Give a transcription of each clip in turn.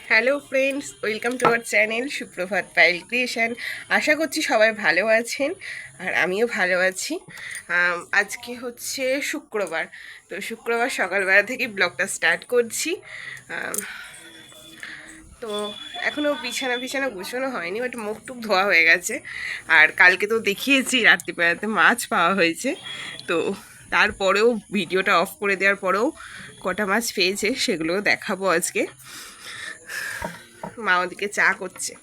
Hello friends, welcome to our channel সুপ্রভাত Payel creation. আশা করছি সবাই ভালো আছেন আর আমিও ভালো আছি। আজকে হচ্ছে শুক্রবার, তো শুক্রবার সকালবেলা থেকেই ব্লগটা স্টার্ট করছি। তো এখনও বিছানা গুছানো হয়নি, বাট মুখ টুক ধোয়া হয়ে গেছে। আর কালকে তো দেখিয়েছি রাত্রিবেলাতে মাছ পাওয়া হয়েছে, তো তারপরেও ভিডিওটা অফ করে দেওয়ার পরেও কটা মাছ পেয়েছে সেগুলোও দেখাবো আজকে। মা ওদিকে চা করছে,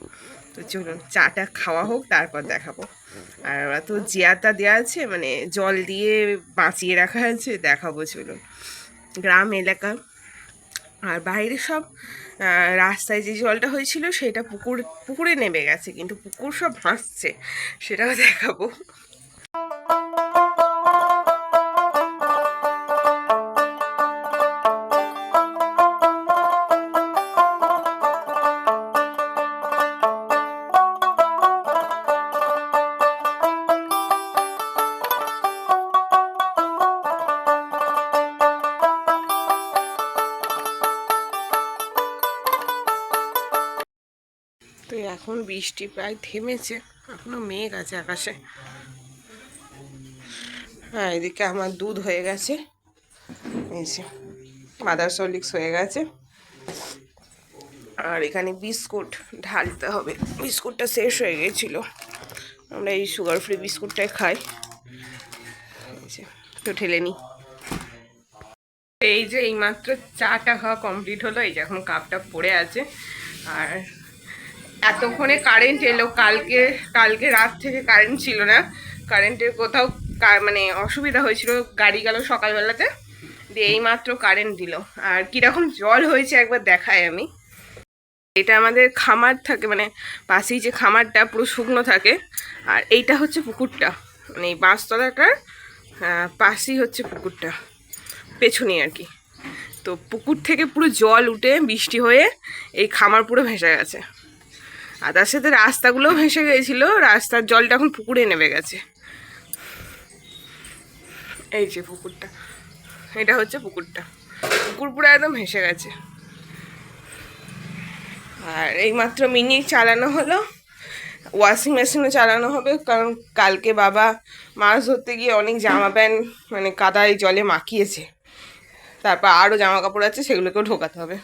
তো চলুন চাটা খাওয়া হোক, তারপর দেখাবো। আর ওরা তো জিয়াতা দেওয়া আছে, মানে জল দিয়ে বাঁচিয়ে রাখা আছে, দেখাবো চলুন। গ্রাম এলাকা, আর বাইরে সব রাস্তায় যে জলটা হয়েছিল সেটা পুকুরে নেমে গেছে, কিন্তু পুকুর সব ভাসছে, সেটাও দেখাবো। তো এখন বৃষ্টি প্রায় থেমেছে, এখনো মেঘ আছে আকাশে। হ্যাঁ, এদিকে আমার দুধ হয়ে গেছে, এই যে মাদার সলিক্স হয়ে গেছে। আর এখানে বিস্কুট ঢালতে হবে, বিস্কুটটা শেষ হয়ে গেছিল, আমরা এই সুগার ফ্রি বিস্কুটটাই খাই। তো ঢেলে নিই। এই যে এইমাত্র চাটা খাওয়া কমপ্লিট হলো, এই যে এখন কাপটা পড়ে আছে। আর এতক্ষণে কারেন্ট এলো, কালকে রাত থেকে কারেন্ট ছিল না, কারেন্টের কোথাও মানে অসুবিধা হয়েছিল, গাড়ি গেল সকালবেলাতে, দিয়ে এইমাত্র কারেন্ট দিল। আর কীরকম জল হয়েছে একবার দেখাই আমি। এটা আমাদের খামার থাকে, মানে পাশেই যে খামারটা পুরো শুকনো থাকে, আর এইটা হচ্ছে পুকুরটা, মানে এই বাঁশতলাটার পাশেই হচ্ছে পুকুরটা, পেছনে আর কি। তো পুকুর থেকে পুরো জল উঠে বৃষ্টি হয়ে এই খামার পুরো ভেসে গেছে, আর তার সাথে রাস্তাগুলোও ভেসে গেছিলো, রাস্তার জলটা এখন পুকুরে নেমে গেছে। এই যে পুকুরটা, এটা হচ্ছে পুকুরটা, পুকুর পুরো একদম ভেসে গেছে। আর এইমাত্র মিনি চালানো হলো, ওয়াশিং মেশিনও চালানো হবে, কারণ কালকে বাবা মাছ ধরতে গিয়ে অনেক জামা প্যান্ট মানে কাদায় জলে মাখিয়েছে, তারপর আরও জামা কাপড় আছে, সেগুলোকেও ঢোকাতে হবে।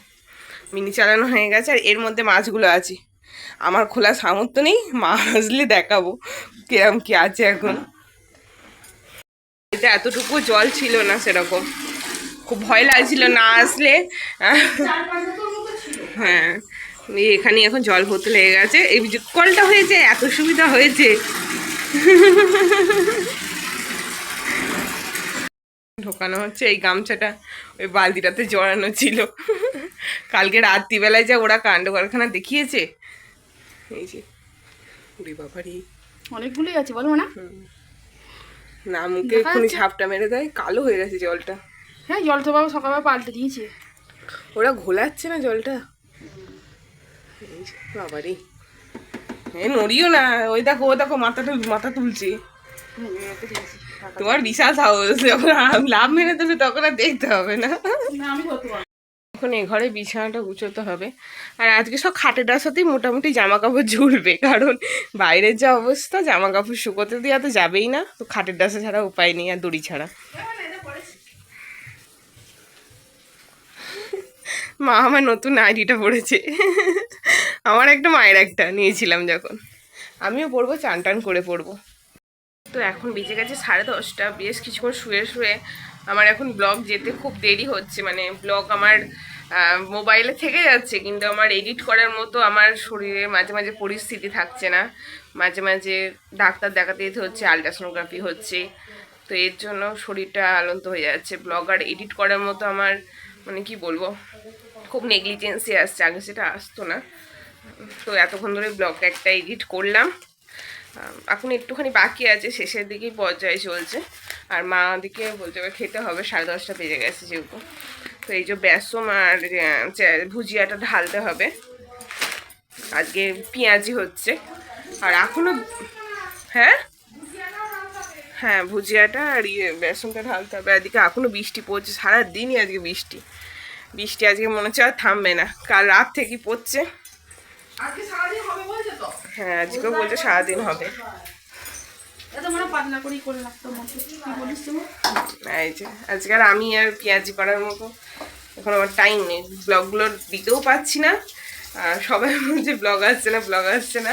মিনি চালানো হয়ে গেছে, আর এর মধ্যে মাছগুলো আছে, আমার খোলা সামর্থ্য নেই, মা আসলে দেখাবো কিরম কি আছে। এখন এটা এতটুকু জল ছিল না সেরকম, খুব ভয় লাগছিল না আসলে। হ্যাঁ, এখানে এখন জল ভরতে লেগে গেছে, এই যে কলটা হয়েছে, এত সুবিধা হয়েছে। ঢোকানো হচ্ছে, এই গামছাটা ওই বালতিটাতে জড়ানো ছিল, কালকে রাত্রিবেলায় যা ওরা কাণ্ড কারখানা দেখিয়েছে। এই যে বাবারি অনেকগুলোই আছে, বলো না না, মুখে এক্ষুনি ঝাপটা মেরে দেয়, কালো হয়ে গেছে জলটা। হ্যাঁ, জল তো বাবা সকালবেলা পাল্টে দিয়েছে, ওরা ঘোলাচ্ছে না জলটা। বাবারি, হ্যাঁ নড়িও না, ওই দেখো ও দেখো মাথা তুলছি। তোমার বিশাল সাহস, যখন লাভ মেরে দেবে তখন আর দেখতে হবে না। এখন এই ঘরে বিছানাটা গুছোতে হবে, আর আজকে সব খাটেটার সাথেই মোটামুটি জামা কাপড় ঝুলবে, কারণ বাইরের যা অবস্থা, জামা কাপড় শুকোতে দেওয়া তো যাবেই না, তো খাটের ডাসা ছাড়া উপায় নেই, আর দড়ি ছাড়া। মা আমার নতুন নাইটিটা পরেছে, আমার একটা মায়ের একটা নিয়েছিলাম যখন, আমিও পরবো, চান টান করে পরবো। তো এখন বেজে গেছে 10:30, বেশ কিছুক্ষণ শুয়ে শুয়ে আমার এখন ব্লগ যেতে খুব দেরি হচ্ছে, মানে ব্লগ আমার মোবাইলে থেকে যাচ্ছে, কিন্তু আমার এডিট করার মতো আমার শরীরে মাঝে মাঝে পরিস্থিতি থাকছে না, মাঝে মাঝে ডাক্তার দেখাতে যেতে হচ্ছে, আলট্রাসোনোগ্রাফি হচ্ছে, তো এর জন্য শরীরটা আলন্ত হয়ে যাচ্ছে। ব্লগ আর এডিট করার মতো আমার মানে কি বলবো, খুব নেগলিজেন্সি আসছে, আগে সেটা আসতো না। তো এতক্ষণ ধরে ব্লগ একটা এডিট করলাম, এখন একটুখানি বাকি আছে, শেষের দিকেই পর্যায়ে চলছে। আর মা দিকে বলতে হবে খেতে হবে, 10:30 বেজে গেছে যেহেতু। তো এই যে বেসম আর ভুজিয়াটা ঢালতে হবে, আজকে পেঁয়াজি হচ্ছে। আর এখনো হ্যাঁ হ্যাঁ ভুজিয়াটা আর বেসনটা ঢালতে হবে। এদিকে এখনো বৃষ্টি পড়ছে, সারাদিনই আজকে বৃষ্টি, বৃষ্টি আজকে মনে হচ্ছে আর থামবে না, কাল রাত থেকেই পড়ছে। আজকে সারাদিন হবে বলছে তো। হ্যাঁ আজকেও বলছে সারাদিন হবে। এটা মানে পাতলা করেই করলাম তো মতো। কি বলিস তুমি? এই যে আজকে আর আমি আর পেঁয়াজি করার মতো এখন আমার টাইম নেই, ব্লগগুলো দিতেও পারছি না। আর সবাই বলছে ব্লগ আসছে না, ব্লগ আসছে না।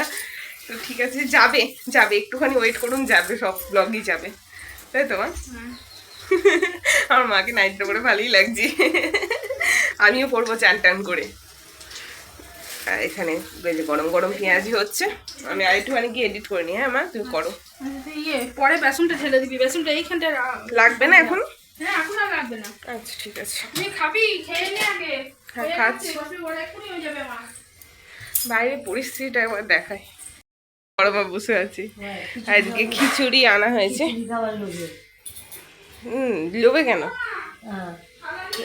তো ঠিক আছে, যাবে যাবে, একটুখানি ওয়েট করুন, যাবে, সব ব্লগই যাবে, তাই তো মা? আমার মাকে নাইটটা করে ভালোই লাগছে। আমিও পড়বো চান টান করে। আর এখানে বেশ গরম গরম পেঁয়াজি হচ্ছে, আমি আর একটুখানি গিয়ে এডিট করে নিই। হ্যাঁ মা তুমি করো। ইয়ে পরে বেসনটা ঢেলে দিবি, বেসনটা এইখানটা লাগবে না এখন? হ্যাঁ এখন আর লাগবে না। আচ্ছা ঠিক আছে। তুই খাবি, খেয়ে নে আগে। হ্যাঁ খাচ্ছি। ওরা এক্ষুনি হয়ে যাবে আমার। বাইরের পরিস্থিতিটা একবার দেখাই। গরমে বসে আছি। আজকে খিচুড়ি আনা হয়েছে। লোভে কেন?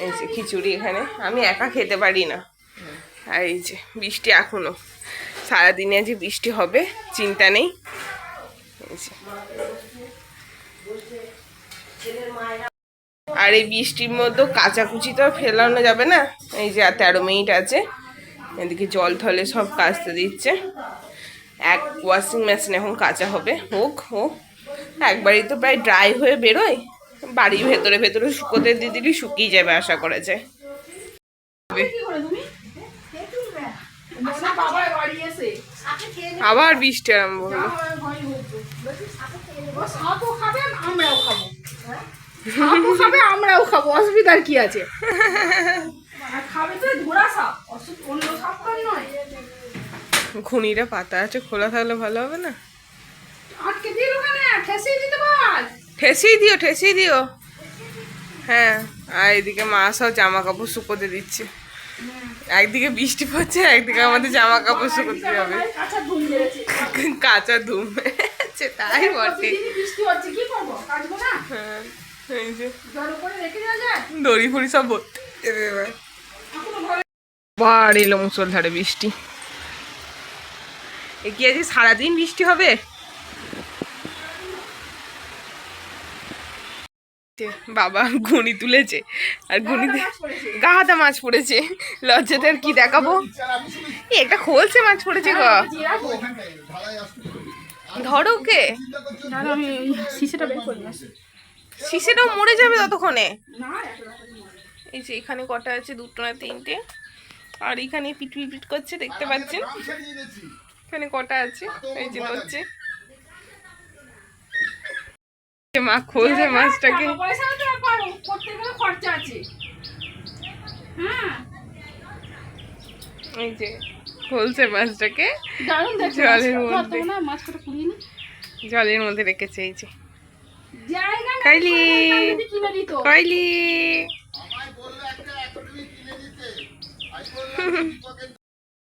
এই যে খিচুড়ি এখানে, আমি একা খেতে পারি না। আর এই যে বৃষ্টি এখনো, সারাদিনে যে বৃষ্টি হবে চিন্তা নেই। এই যে। আর এই বৃষ্টির মধ্যে কাচাকুচি তো ফেলানো যাবে না। এই যে আর 13 মিনিট আছে, এদিকে জল থলে সব কাচতে দিচ্ছে। এক ওয়াশিং মেশিন এখন কাঁচা হবে, হোক হোক। একবারই তো প্রায় ড্রাই হয়ে বেরোয়, বাড়ির ভেতরে ভেতরে শুকোতে দিয়ে দিলেই শুকিয়ে যাবে আশা করা যায়। আবার বৃষ্টি আরম্ভ হলো। আমরাও খাবো, অসুবিধার কি আছে? খাবে তো ঘোড়া সাপ, অন্য সাপ তো নয়। ঘুনিটা পাতা আছে, খোলা থাকলে ভালো হবে না? আটকে দিল কেন? ঠেসিয়ে দিতে পার। ঠেসিয়ে দিও, ঠেসিয়ে দিও। হ্যাঁ, আর এদিকে মা সব জামা কাপড় শুকোতে দিচ্ছে। একদিকে বৃষ্টি পড়ছে, একদিকে আমাদের জামা কাপড় শুকোতে হবে। কাঁচা ধুম লেগেছে। কাঁচা ধুম, তাই বটে। বৃষ্টি হচ্ছে, কি করবো? কাচবো না? হ্যাঁ এই যে জল উপরে রেখে দেওয়া যায়? দড়ি ফড়ি সব ভর্তি। আবার এলো মুষলধারে বৃষ্টি। এ কি আজকে সারাদিন বৃষ্টি হবে? বাবা ঘুনি তুলেছে, আর ঘুনিতে গাহাতা মাছ পড়েছে। লজ্জাতে আর কি দেখাবো। একটা খোলসে মাছ পড়েছে গো। ধরো ওকে। আমি শিশিটা বের করি না। শিশিটাও মরে যাবে ততক্ষণে। না, এই যে এখানে কটা আছে, 2টো না 3টে। আর এখানে পিট পিট পিট করছে, দেখতে পাচ্ছেন? এখানে কটা আছে, এই যে হচ্ছে। মা খোলছে মাছটাকে। খরচা আছে। হ্যাঁ, এই যে খোলছে মাছটাকে দারুণ দেখতে। জলের মধ্যে, না মাছ কটা পুড়িয়ে নি। জলের মধ্যে রেখেছে। এই যে জায়গা না, কাইলি, কিনে দিত। কাইলি।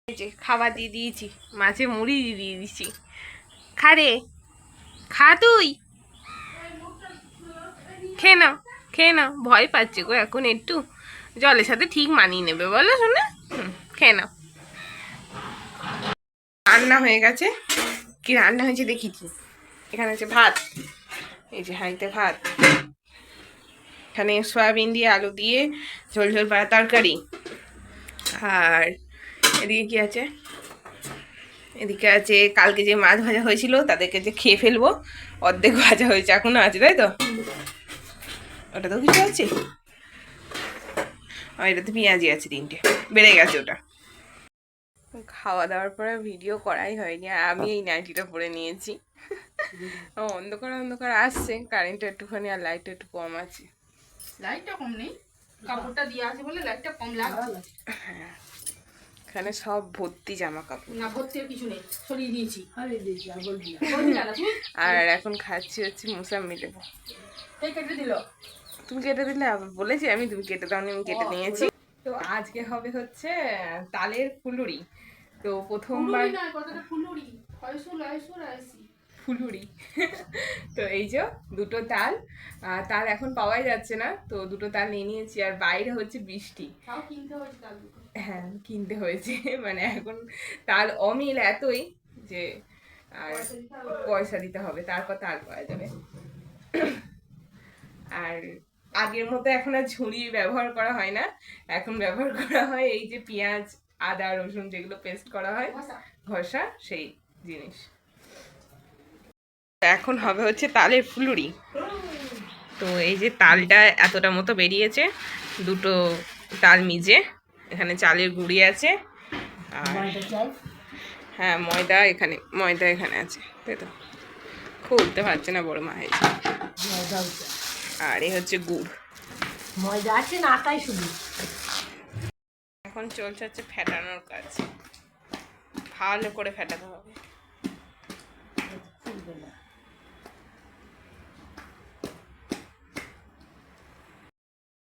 এই যে খাবার দিয়ে দিয়েছি, মাছে মুড়ি দিয়ে দিয়েছি। খা রে, খা তুই, খেয়ে নাও, খেয়ে নাও। ভয় পাচ্ছে গো এখন একটু, জলের সাথে ঠিক মানিয়ে নেবে বলো শোনা। খেয়ে নাও। রান্না হয়ে গেছে। কি রান্না হয়েছে দেখি কি। এখানে আছে ভাত, এই যে হাঁড়িতে ভাত। এখানে সয়াবিন দিয়ে আলু দিয়ে ঝোল ঝোল পাড়া তরকারি। আর এদিকে কি আছে, এদিকে আছে কালকে যে মাছ ভাজা হয়েছিল, তাদেরকে যে খেয়ে ফেলবো। অর্ধেক ভাজা হয়েছে, এখনো আছে, তাই তো? ওটা তো কিছু আছে। আর এটাতে পেঁয়াজি আছে 3টে, বেড়ে গেছে ওটা। খাওয়া দাওয়ার পরে ভিডিও করাই হয়নি, আর আমি এই নাইটিটা পরে নিয়েছি। অন্ধকার অন্ধকার আসছে, কারেন্টটা একটুখানি আর লাইটটা একটু কম আছে। লাইটটা কম নেই, কাপড়টা দিয়ে আছে বলে লাইটটা কম লাগছে। হ্যাঁ, এখানে সব ভর্তি জামা কাপড়। না ভর্তি কিছু নেই, সরিয়ে দিয়েছি। আর এখন খাচ্ছি হচ্ছে মুসাম্মি লেবু। কেটে দিল, তুমি কেটে দিলে? আবার বলেছি আমি, তুমি কেটে দাও, আমি কেটে নিয়েছি। তো আজকে হবে হচ্ছে তালের ফুলুরি। তো প্রথমবার ফুলুরি। তো এই যে 2টো তাল, তাল এখন পাওয়াই যাচ্ছে না, তো 2টো তাল নিয়ে নিয়েছি। আর বাইরে হচ্ছে বৃষ্টি, হ্যাঁ কিনতে হয়েছে। মানে এখন তাল অমিল এতই যে আর পয়সা দিতে হবে, তারপর তাল পাওয়া যাবে। আর আগের মতো এখন আর ঝুড়ি ব্যবহার করা হয় না, এখন ব্যবহার করা হয় এই যে পেঁয়াজ আদা রসুন যেগুলো পেস্ট করা হয় ঘষা সেই জিনিস। এখন হবে হচ্ছে তালের ফুলুরি। তো এই যে তালটা এতটা মতো বেরিয়েছে, দুটো তাল মিজে, এখানে চালের গুঁড়ি আছে আর হ্যাঁ ময়দা এখানে আছে, তাই তো খুলতে পারছে না বড় মা হয়েছে। আর এই হচ্ছে গুড়, ময়দা আছে না আটাই শুধু। এখন চলছে হচ্ছে ফেটানোর কাজ, ভালো করে ফেটাতে হবে।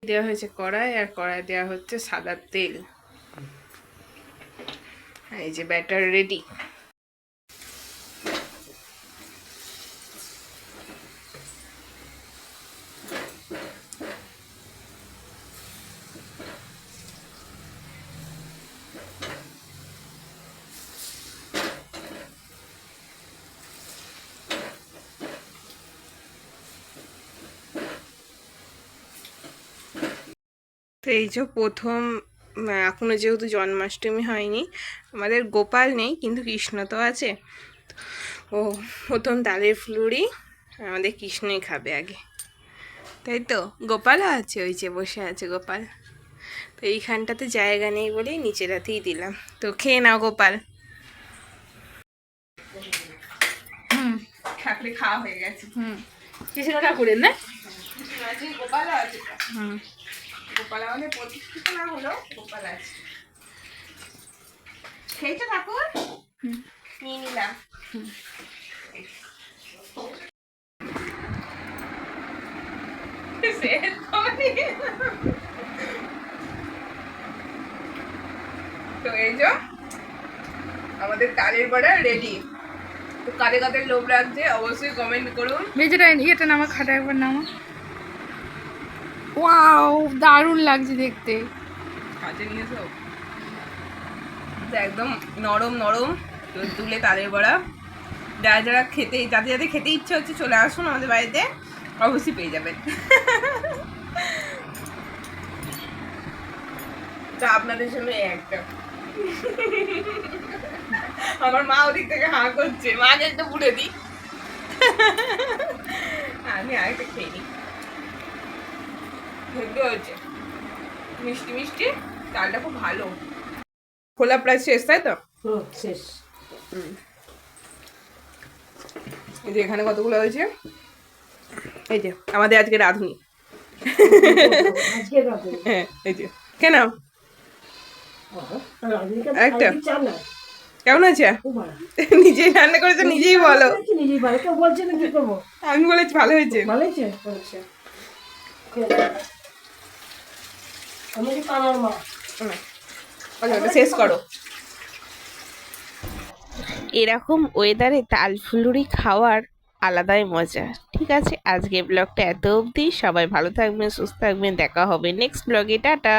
দেওয়া হয়েছে কড়াই, আর কড়াই দেওয়া হচ্ছে সাদা তেল। এই যে ব্যাটার রেডি। তো এই যে প্রথম, এখনো যেহেতু জন্মাষ্টমী হয়নি, আমাদের গোপাল নেই কিন্তু কৃষ্ণ তো আছে। ও প্রথম তালের ফুলুরি আমাদের কৃষ্ণই খাবে আগে, তাই তো গোপালও আছে, ওই যে বসে আছে গোপাল। তো এইখানটাতে জায়গা নেই বলেই নিচেরাতেই দিলাম। তো খেয়ে নাও গোপাল। ঠাকুরে খাওয়া হয়ে গেছে। কৃষ্ণ ঠাকুরের না? গোপালও আছে, গোপাল আমাদের প্রতিষ্ঠিত না হলো, গোপাল আছে। খেয়েছো ঠাকুর? নিয়ে নিলাম। তো এই যে আমাদের তালের বড়া রেডি। তো কাদের কাদের লোভ লাগছে অবশ্যই কমেন্ট করুন। মেজেটা ইয়েটা নামা, খাটা একবার নামা। ওয়াও, দারুণ লাগছে দেখতে। কাজে নিয়েছো একদম নরম নরম তুলে তালের বড়া। যারা যারা যাদের খেতে ইচ্ছে হচ্ছে চলে আসুন আমাদের বাড়িতে, অবশ্যই পেয়ে যাবেন। তা আপনাদের জন্য একটা, আমার মা ওদিক থেকে হাঁ করছে, মাকে একটু পুড়ে দিই। আমি আরেকটা খেয়ে নিই। হেভি হয়েছে, মিষ্টি মিষ্টি, চালটা খুব ভালো। খোলা প্রায় শেষ, তাই তো? শেষ। এই যে এখানে কতগুলো হয়েছে, এই যে আমাদের আজকে রাঁধুনি। হ্যাঁ এই যে কেন একটা কেমন আছে? নিজেই রান্না করেছো, নিজেই বলো। আমি বলেছি ভালো হয়েছে। শেষ করো। এরকম ওয়েদারে তাল ফুলুরি খাওয়ার আলাদাই মজা। ঠিক আছে, আজকে ব্লগটা এত অবধি। সবাই ভালো থাকবেন, সুস্থ থাকবেন, দেখা হবে নেক্সট ব্লগে। টাটা।